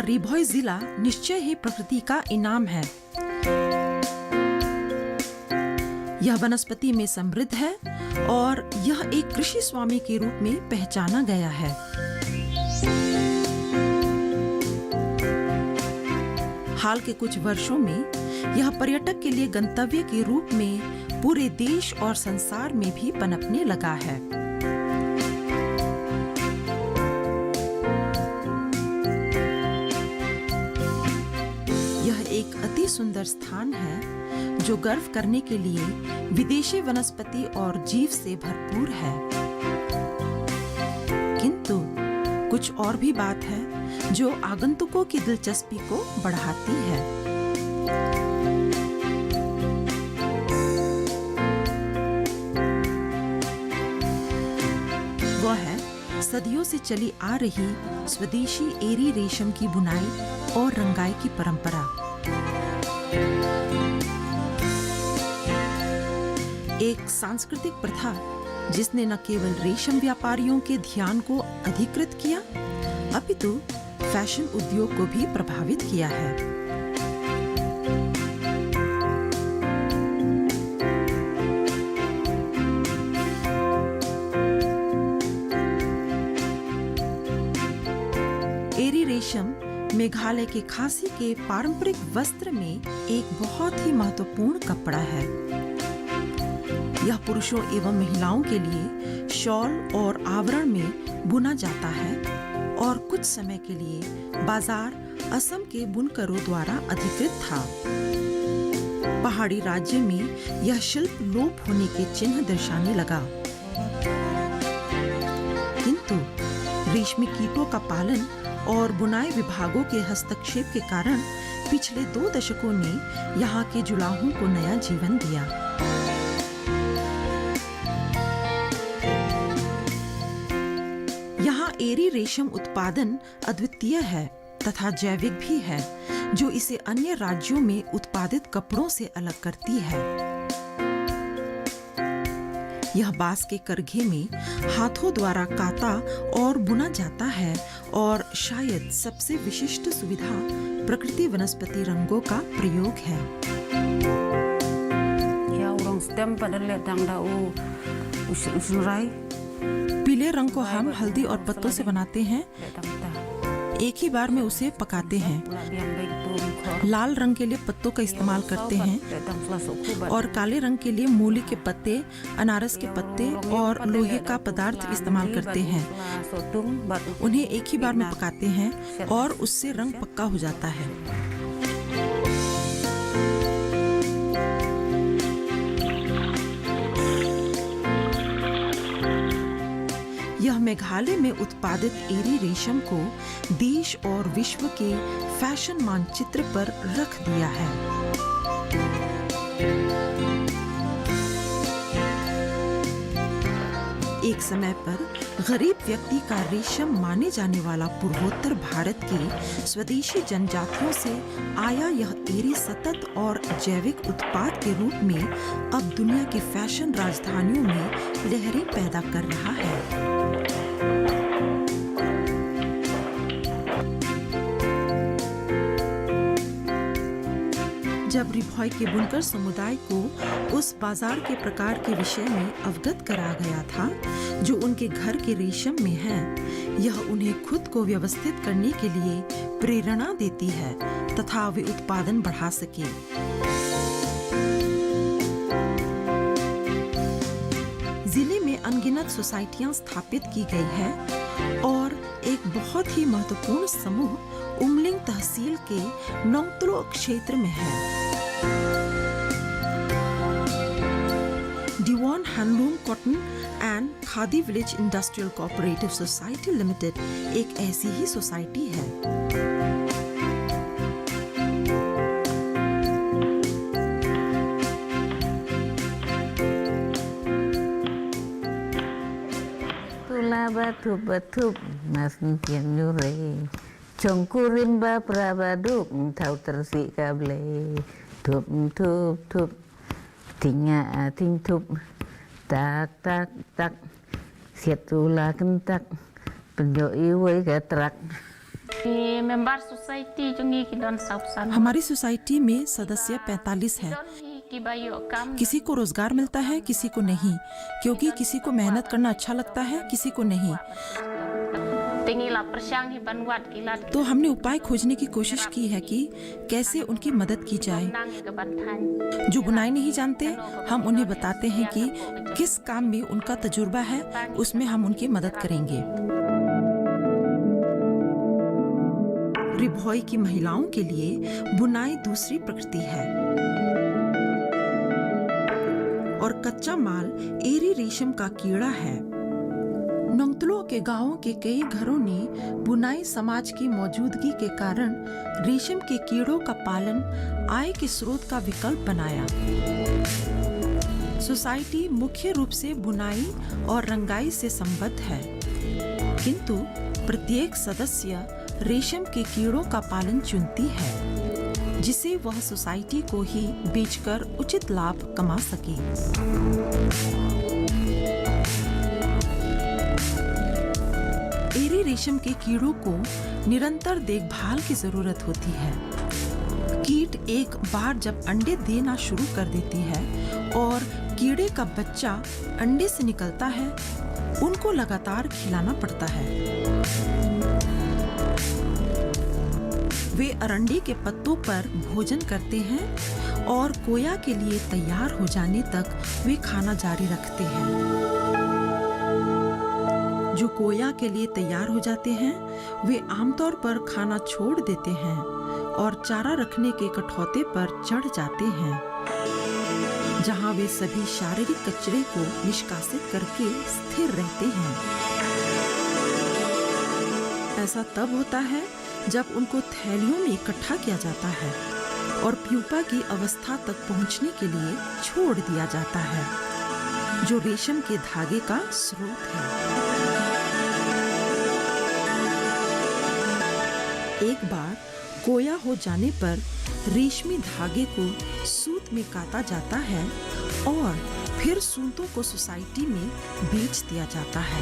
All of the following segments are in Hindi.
रिभॉय जिला निश्चय ही प्रकृति का इनाम है। यह वनस्पति में समृद्ध है और यह एक कृषि स्वामी के रूप में पहचाना गया है। हाल के कुछ वर्षों में यह पर्यटक के लिए गंतव्य के रूप में पूरे देश और संसार में भी पनपने लगा है। यह एक अति सुंदर स्थान है जो गर्व करने के लिए विदेशी वनस्पति और जीव से भरपूर है। किंतु कुछ और भी बात है जो आगंतुकों की दिलचस्पी को बढ़ाती है। वह है सदियों से चली आ रही स्वदेशी एरी रेशम की बुनाई और रंगाई की परंपरा। एक सांस्कृतिक प्रथा जिसने न केवल रेशम व्यापारियों के ध्यान को अधिकृत किया, अपितु फैशन उद्योग को भी प्रभावित किया है। एरी रेशम मेघालय के खासी के पारंपरिक वस्त्र में एक बहुत ही महत्वपूर्ण कपड़ा है। यह पुरुषों एवं महिलाओं के लिए शॉल और आवरण में बुना जाता है और कुछ समय के लिए बाजार असम के बुनकरों द्वारा अधिकृत था। पहाड़ी राज्य में यह शिल्प लोप होने के चिन्ह दर्शाने लगा। किंतु रेशमी कीटों का पालन और बुनाई विभागों के हस्तक्षेप के कारण पिछले 2 दशकों ने यहाँ के जुलाहों को नया जीवन दिया। यहाँ एरी रेशम उत्पादन अद्वितीय है तथा जैविक भी है, जो इसे अन्य राज्यों में उत्पादित कपड़ों से अलग करती है। यह बांस के करघे में हाथों द्वारा काता और बुना जाता है और शायद सबसे विशिष्ट सुविधा प्रकृति वनस्पति रंगों का प्रयोग है। पीले रंग को हम हल्दी और पत्तों से बनाते हैं, एक ही बार में उसे पकाते हैं। लाल रंग के लिए पत्तों का इस्तेमाल करते हैं और काले रंग के लिए मूली के पत्ते, अनारस के पत्ते और लोहे का पदार्थ इस्तेमाल करते हैं। उन्हें एक ही बार में पकाते हैं और उससे रंग पक्का हो जाता है। यह मेघालय में उत्पादित एरी रेशम को देश और विश्व के फैशन मानचित्र पर रख दिया है। एक समय पर गरीब व्यक्ति का रेशम माने जाने वाला पूर्वोत्तर भारत के स्वदेशी जनजातियों से आया यह एरी सतत और जैविक उत्पाद के रूप में अब दुनिया की फैशन राजधानियों में लहरें पैदा कर रहा है। जब रिभॉय के बुनकर समुदाय को उस बाजार के प्रकार के विषय में अवगत करा गया था जो उनके घर के रेशम में है, यह उन्हें खुद को व्यवस्थित करने के लिए प्रेरणा देती है तथा वे उत्पादन बढ़ा सके। जिले में अनगिनत सोसाइटियां स्थापित की गई है और एक बहुत ही महत्वपूर्ण समूह उमलिंग तहसील के नोंगत्रो क्षेत्र में है। Devon handloom cotton and khadi village industrial cooperative society limited एक ऐसी ही सोसाइटी है। Tula batu batu mas tian nyure congkurim ba prabaduk tau tersi kable tup tup tup tinga ting tup tak tak tak siat tula kentak penjoi wei katrak member society jungi ki don sausan हमारी सोसाइटी में सदस्य 45 हैं। ki bayo kam किसी को रोजगार मिलता है, किसी को नहीं, क्योंकि किसी को मेहनत करना अच्छा लगता है, किसी को नहीं। tingi la persyang hi banwat kilat तो हमने उपाय खोजने की कोशिश की है कि कैसे उनकी मदद की जाए। nang ke bantan जो बुनाई नहीं जानते, हम उन्हें बताते हैं कि किस काम में उनका तजुर्बा है, उसमें हम उनकी मदद करेंगे। रिभोई की महिलाओं के लिए बुनाई दूसरी प्रकृति है और कच्चा माल एरी रेशम का कीड़ा है। नोंगतलो के गांवों के कई घरों ने बुनाई समाज की मौजूदगी के कारण रेशम के कीड़ों का पालन आय के स्रोत का विकल्प बनाया। सोसाइटी मुख्य रूप से बुनाई और रंगाई से संबद्ध है, किंतु प्रत्येक सदस्य रेशम के कीड़ों का पालन चुनती है, जिसे वह सोसाइटी को ही बेचकर उचित लाभ कमा सके। एरी रेशम के कीड़ों को निरंतर देखभाल की जरूरत होती है। कीट एक बार जब अंडे देना शुरू कर देती है और कीड़े का बच्चा अंडे से निकलता है, उनको लगातार खिलाना पड़ता है। वे अरंडी के पत्तों पर भोजन करते हैं और कोया के लिए तैयार हो जाने तक वे खाना जारी रखते हैं। जो कोया के लिए तैयार हो जाते हैं, वे आमतौर पर खाना छोड़ देते हैं और चारा रखने के कठौते पर चढ़ जाते हैं, जहां वे सभी शारीरिक कचरे को निष्कासित करके स्थिर रहते हैं। ऐसा तब होता है जब उनको थैलियों में इकट्ठा किया जाता है और प्यूपा की अवस्था तक पहुंचने के लिए छोड़ दिया जाता है, जो रेशम के धागे का स्रोत है। एक बार कोया हो जाने पर रेशमी धागे को सूत में काता जाता है और फिर सूतों को सोसाइटी में बेच दिया जाता है।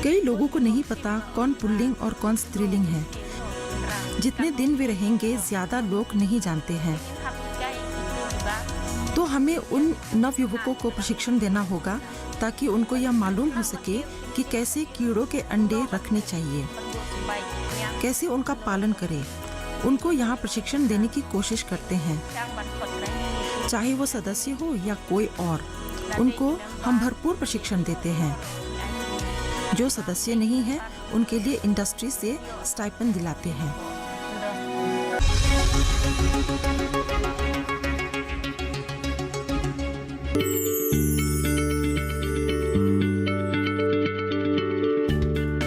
कई लोगों को नहीं पता कौन पुल्लिंग और कौन स्त्रीलिंग है। जितने दिन वे रहेंगे, ज्यादा लोग नहीं जानते हैं। तो हमें उन नवयुवकों को प्रशिक्षण देना होगा ताकि उनको यह मालूम हो सके कि कैसे कीड़ों के अंडे रखने चाहिए, कैसे उनका पालन करें। उनको यहाँ प्रशिक्षण देने की कोशिश करते हैं, चाहे वो सदस्य हो या कोई और। उनको हम भरपूर प्रशिक्षण देते हैं। जो सदस्य नहीं है, उनके लिए इंडस्ट्री से स्टाइपेंड दिलाते हैं।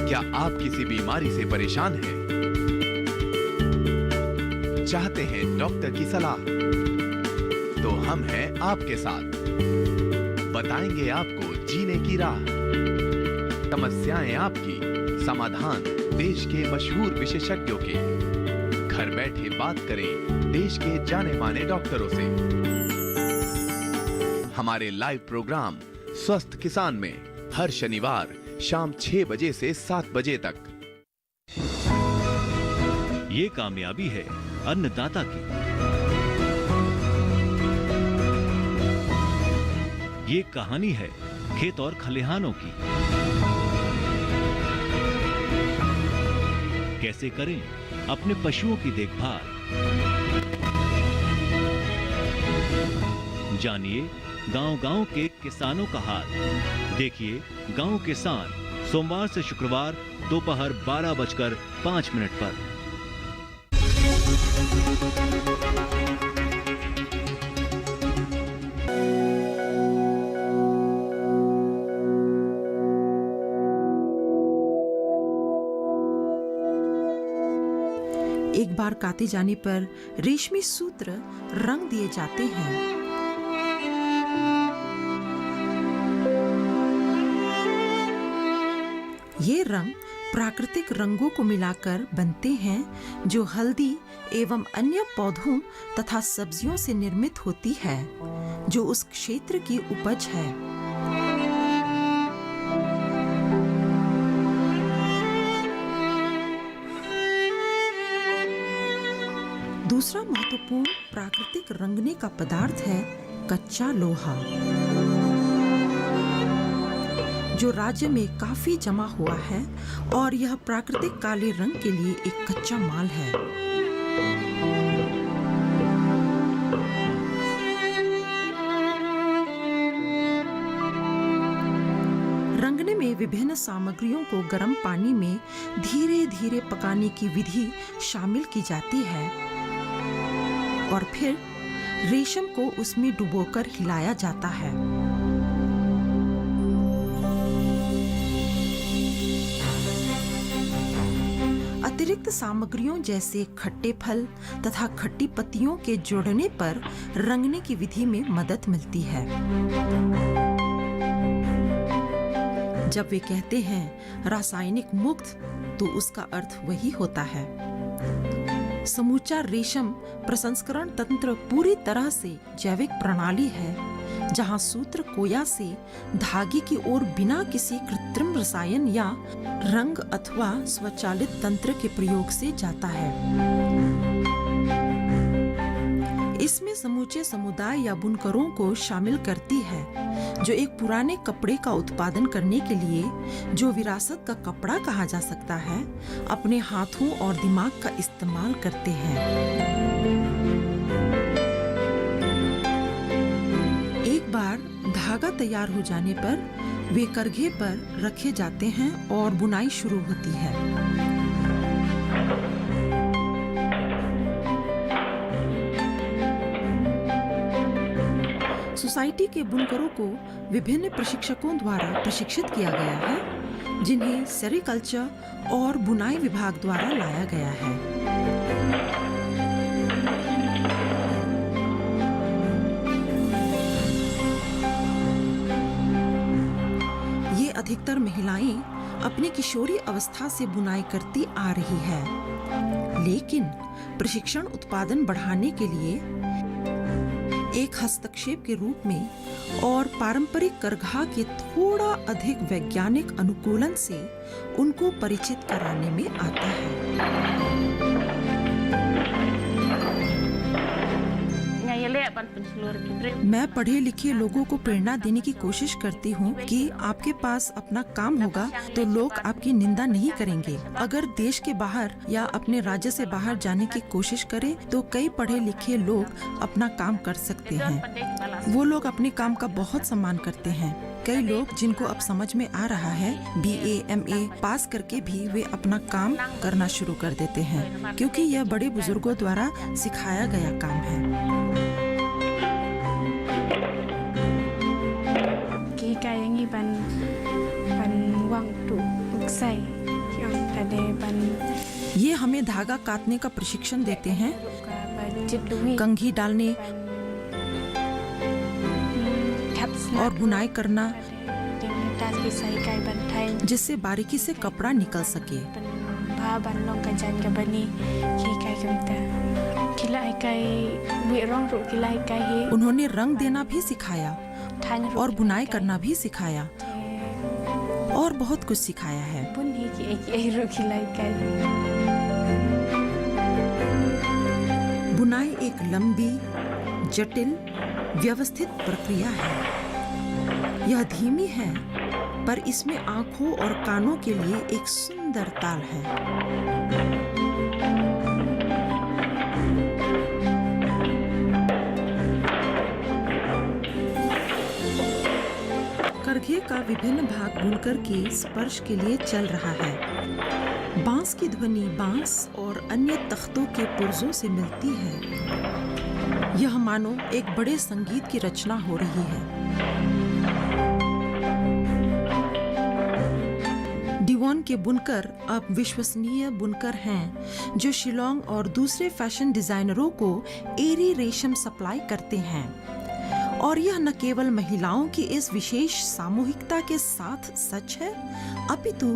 क्या आप किसी बीमारी से परेशान हैं? चाहते हैं डॉक्टर की सलाह? तो हम हैं आपके साथ। बताएंगे आपको जीने की राह। समस्याएं आपकी, समाधान देश के मशहूर विशेषज्ञों के। घर बैठे बात करें देश के जाने माने डॉक्टरों से। हमारे लाइव प्रोग्राम स्वस्थ किसान में हर शनिवार शाम 6 बजे से 7 बजे तक। ये कामयाबी है अन्नदाता की। ये कहानी है खेत और खलिहानों की। कैसे करें अपने पशुओं की देखभाल, जानिए गांव-गांव के किसानों का हाल। देखिए गांव किसान सोमवार से शुक्रवार दोपहर 12:05 पर। एक बार काते जाने पर रेशमी सूत्र रंग दिए जाते हैं। ये रंग प्राकृतिक रंगों को मिलाकर बनते हैं, जो हल्दी एवं अन्य पौधों तथा सब्जियों से निर्मित होती है, जो उस क्षेत्र की उपज है। दूसरा महत्वपूर्ण प्राकृतिक रंगने का पदार्थ है कच्चा लोहा, जो राज्य में काफी जमा हुआ है और यह प्राकृतिक काले रंग के लिए एक कच्चा माल है। रंगने में विभिन्न सामग्रियों को गर्म पानी में धीरे धीरे पकाने की विधि शामिल की जाती है और फिर रेशम को उसमें डुबोकर हिलाया जाता है। अतिरिक्त सामग्रियों जैसे खट्टे फल तथा खट्टी पत्तियों के जोड़ने पर रंगने की विधि में मदद मिलती है। जब वे कहते हैं रासायनिक मुक्त, तो उसका अर्थ वही होता है। समूचा रेशम प्रसंस्करण तंत्र पूरी तरह से जैविक प्रणाली है, जहां सूत्र कोया से धागे की ओर बिना किसी कृत्रिम रसायन या रंग अथवा स्वचालित तंत्र के प्रयोग से जाता है। इसमें समूचे समुदाय या बुनकरों को शामिल करती है, जो एक पुराने कपड़े का उत्पादन करने के लिए, जो विरासत का कपड़ा कहा जा सकता है, अपने हाथों और दिमाग का इस्तेमाल करते हैं। एक बार धागा तैयार हो जाने पर वे करघे पर रखे जाते हैं और बुनाई शुरू होती है। सोसाइटी के बुनकरों को विभिन्न प्रशिक्षकों द्वारा प्रशिक्षित किया गया है, जिन्हें सेरिकल्चर और बुनाई विभाग द्वारा लाया गया है। ये अधिकतर महिलाएं अपनी किशोरी अवस्था से बुनाई करती आ रही है, लेकिन प्रशिक्षण उत्पादन बढ़ाने के लिए एक हस्तक्षेप के रूप में और पारंपरिक करघा के थोड़ा अधिक वैज्ञानिक अनुकूलन से उनको परिचित कराने में आता है। मैं पढ़े लिखे लोगों को प्रेरणा देने की कोशिश करती हूँ कि आपके पास अपना काम होगा तो लोग आपकी निंदा नहीं करेंगे। अगर देश के बाहर या अपने राज्य से बाहर जाने की कोशिश करें तो कई पढ़े लिखे लोग अपना काम कर सकते हैं। वो लोग अपने काम का बहुत सम्मान करते हैं। कई लोग जिनको अब समझ में आ रहा है, BA, MA पास करके भी वे अपना काम करना शुरू कर देते हैं, क्योंकि यह बड़े बुजुर्गों द्वारा सिखाया गया काम है। ये हमें धागा काटने का प्रशिक्षण देते हैं, कंघी डालने और बुनाई करना, जिससे बारीकी से कपड़ा निकल सके। उन्होंने रंग देना भी सिखाया और बुनाई करना भी सिखाया और बहुत कुछ सिखाया है। बुनाई एक लंबी, जटिल, व्यवस्थित प्रक्रिया है। यह धीमी है, पर इसमें आंखों और कानों के लिए एक सुंदर ताल है। करघे का विभिन्न भाग बुनकर के स्पर्श के लिए चल रहा है। बांस की ध्वनि बांस और अन्य तख्तों के पुर्जों से मिलती है। यह मानो एक बड़े संगीत की रचना हो रही है। डिवॉन के बुनकर अब विश्वसनीय बुनकर हैं, जो शिलोंग और दूसरे फैशन डिजाइनरों को एरी रेशम सप्लाई करते हैं। और यह न केवल महिलाओं की इस विशेष सामूहिकता के साथ सच है, अपितु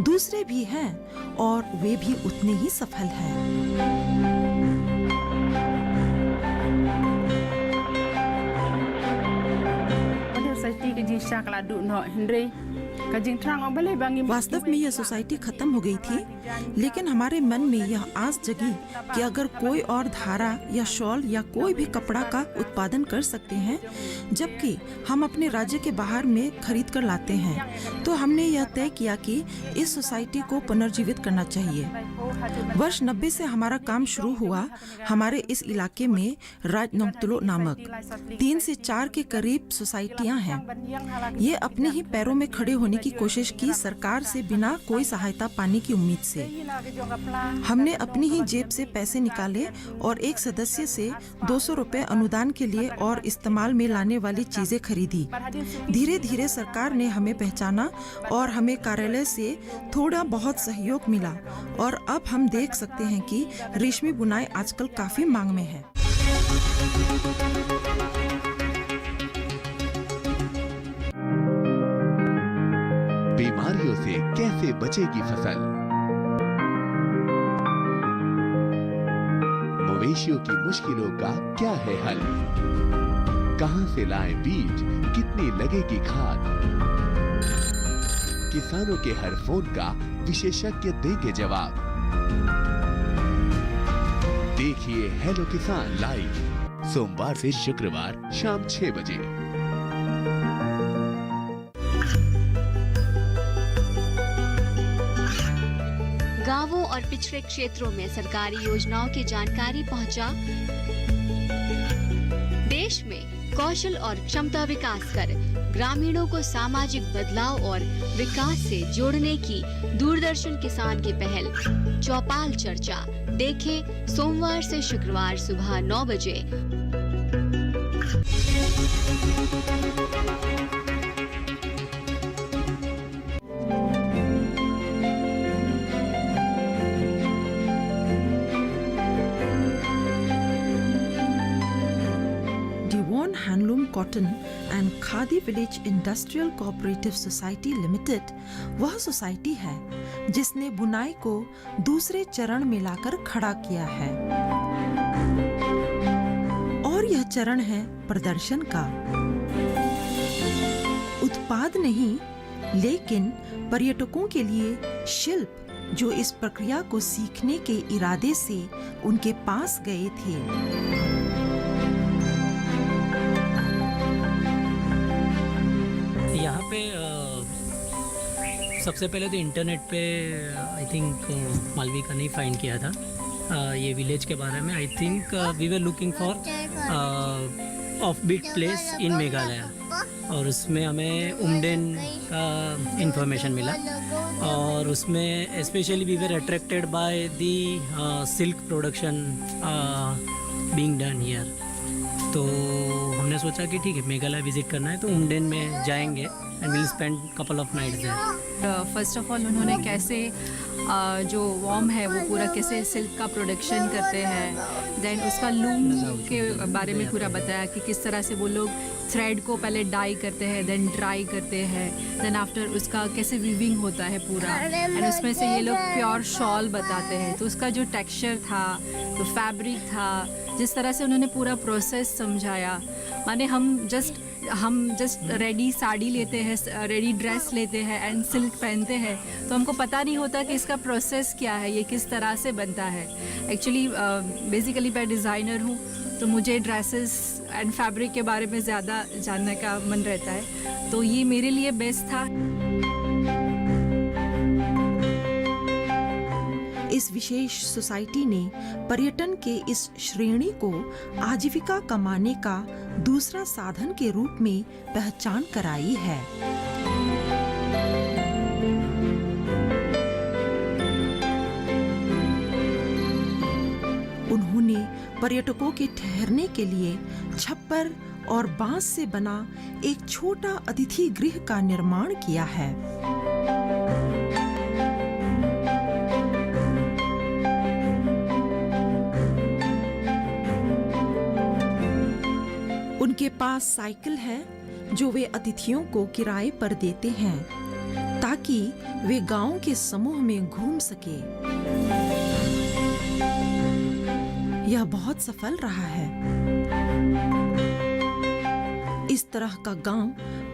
दूसरे भी हैं और वे भी उतने ही सफल हैं। वास्तव में यह सोसाइटी खत्म हो गई थी, लेकिन हमारे मन में यह आस जगी कि अगर कोई और धारा या शॉल या कोई भी कपड़ा का उत्पादन कर सकते हैं, जबकि हम अपने राज्य के बाहर में खरीद कर लाते हैं, तो हमने यह तय किया कि इस सोसाइटी को पुनर्जीवित करना चाहिए। वर्ष 90 से हमारा काम शुरू हुआ। हमारे इस इलाके में राजनोंगतुलो नामक 3 से 4 के करीब सोसाइटियां हैं। ये अपने ही पैरों में खड़े होने की कोशिश की, सरकार से बिना कोई सहायता पाने की उम्मीद से। हमने अपनी ही जेब से पैसे निकाले और एक सदस्य से 200 रुपए अनुदान के लिए और इस्तेमाल में लाने वाली चीजें खरीदी। धीरे धीरे सरकार ने हमें पहचाना और हमें कार्यालय से थोड़ा बहुत सहयोग मिला, और अब हम देख सकते हैं कि रेशमी बुनाई आजकल काफी मांग में है। बीमारियों से कैसे बचेगी फसल? मवेशियों की मुश्किलों का क्या है हल? कहां से लाएं बीज, कितनी लगेगी खाद? किसानों के हर फोन का विशेषज्ञ देंगे जवाब। देखिए हेलो किसान लाइव सोमवार से शुक्रवार शाम 6 बजे। गांवों और पिछड़े क्षेत्रों में सरकारी योजनाओं की जानकारी पहुंचा। देश में कौशल और क्षमता विकास कर ग्रामीणों को सामाजिक बदलाव और विकास से जोड़ने की दूरदर्शन किसान की पहल चौपाल चर्चा देखें सोमवार से शुक्रवार सुबह 9 बजे। Devon handloom cotton and khadi village industrial cooperative society limited वह सोसाइटी है जिसने बुनाई को दूसरे चरण में लाकर खड़ा किया है, और यह चरण है प्रदर्शन का। उत्पाद नहीं, लेकिन पर्यटकों के लिए शिल्प, जो इस प्रक्रिया को सीखने के इरादे से उनके पास गए थे। यहाँ पे सबसे पहले तो इंटरनेट पे आई थिंक मालविका ने फाइंड किया था ये विलेज के बारे में। I think we were looking for offbeat place in Meghalaya, और उसमें हमें उमडेन का इंफॉर्मेशन मिला, और उसमें specially we were attracted by the silk production being done here. तो हमने सोचा कि ठीक है, मेघालय विजिट करना है तो उमडेन में जाएंगे and will spend couple of nights there. First of all उन्होंने कैसे जो वॉर्म है वो पूरा कैसे सिल्क का प्रोडक्शन करते हैं, देन उसका लूम के बारे में पूरा बताया कि किस तरह से वो लोग थ्रेड को पहले डाई करते हैं, देन ड्राई करते हैं, देन आफ्टर उसका कैसे वीविंग होता है पूरा, एंड उसमें से ये लोग प्योर शॉल बताते हैं। तो उसका जो टेक्सचर था, तो फैब्रिक था, जिस तरह से उन्होंने पूरा प्रोसेस समझाया, माने हम जस्ट रेडी साड़ी लेते हैं, रेडी ड्रेस लेते हैं एंड सिल्क पहनते हैं, तो हमको पता नहीं होता कि इसका प्रोसेस क्या है, ये किस तरह से बनता है। एक्चुअली बेसिकली मैं डिज़ाइनर हूँ, तो मुझे ड्रेसेस एंड फैब्रिक के बारे में ज़्यादा जानने का मन रहता है, तो ये मेरे लिए बेस्ट था। इस विशेष सोसाइटी ने पर्यटन के इस श्रेणी को आजीविका कमाने का दूसरा साधन के रूप में पहचान कराई है। उन्होंने पर्यटकों के ठहरने के लिए छप्पर और बांस से बना एक छोटा अतिथि गृह का निर्माण किया है। उनके पास साइकिल है जो वे अतिथियों को किराए पर देते हैं, ताकि वे गांव के समूह में घूम सके। यह बहुत सफल रहा है। इस तरह का गांव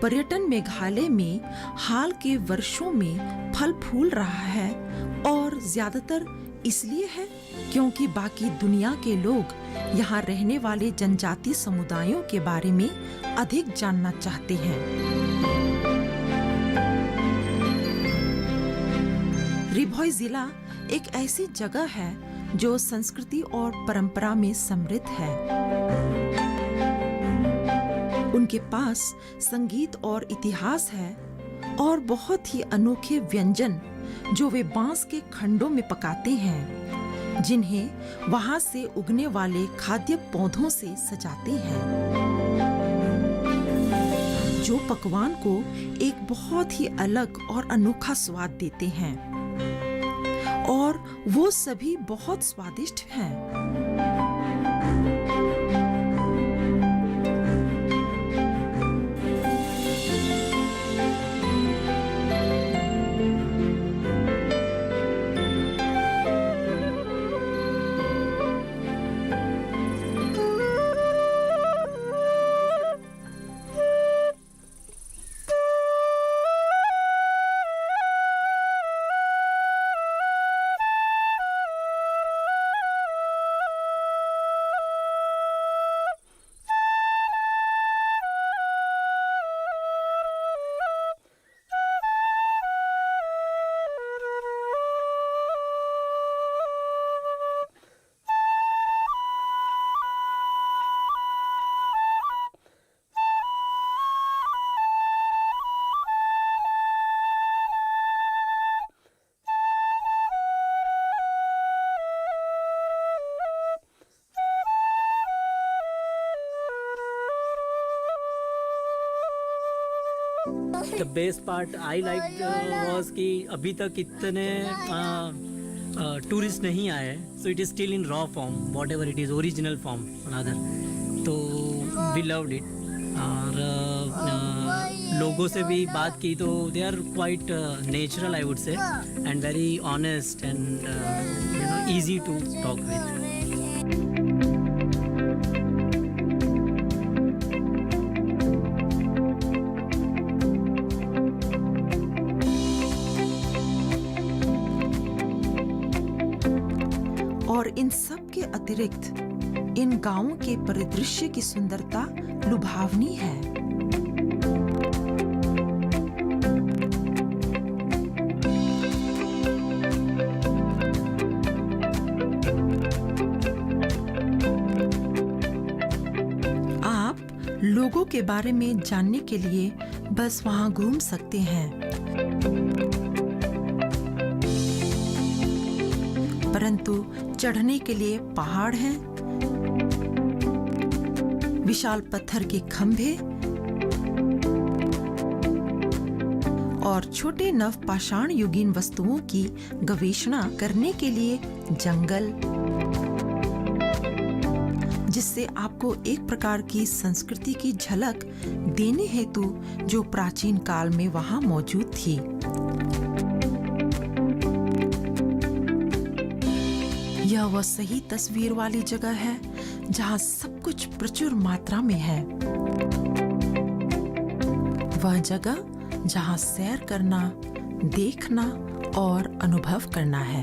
पर्यटन मेघालय में हाल के वर्षों में फल फूल रहा है और ज्यादातर इसलिए है क्योंकि बाकी दुनिया के लोग यहाँ रहने वाले जनजातीय समुदायों के बारे में अधिक जानना चाहते हैं। रिभोई जिला एक ऐसी जगह है जो संस्कृति और परंपरा में समृद्ध है। उनके पास संगीत और इतिहास है और बहुत ही अनोखे व्यंजन जो वे बांस के खंडों में पकाते हैं, जिन्हें वहां से उगने वाले खाद्य पौधों से सजाते हैं, जो पकवान को एक बहुत ही अलग और अनोखा स्वाद देते हैं और वो सभी बहुत स्वादिष्ट हैं। The best part I liked was कि अभी तक इतने टूरिस्ट नहीं आए, so it is still in raw form, whatever it is, original form rather. तो we loved it. और लोगों से भी बात की तो they are quite natural I would say and very honest and easy to talk with. और इन सब के अतिरिक्त इन गांवों के परिदृश्य की सुंदरता लुभावनी है। आप लोगों के बारे में जानने के लिए बस वहां घूम सकते हैं, परंतु चढ़ने के लिए पहाड़ हैं, विशाल पत्थर के खंभे और छोटे नवपाषाण युगीन वस्तुओं की गवेषणा करने के लिए जंगल, जिससे आपको एक प्रकार की संस्कृति की झलक देने हेतु जो प्राचीन काल में वहां मौजूद थी। यह वह सही तस्वीर वाली जगह है जहां सब कुछ प्रचुर मात्रा में है, वह जगह जहां सैर करना, देखना और अनुभव करना है।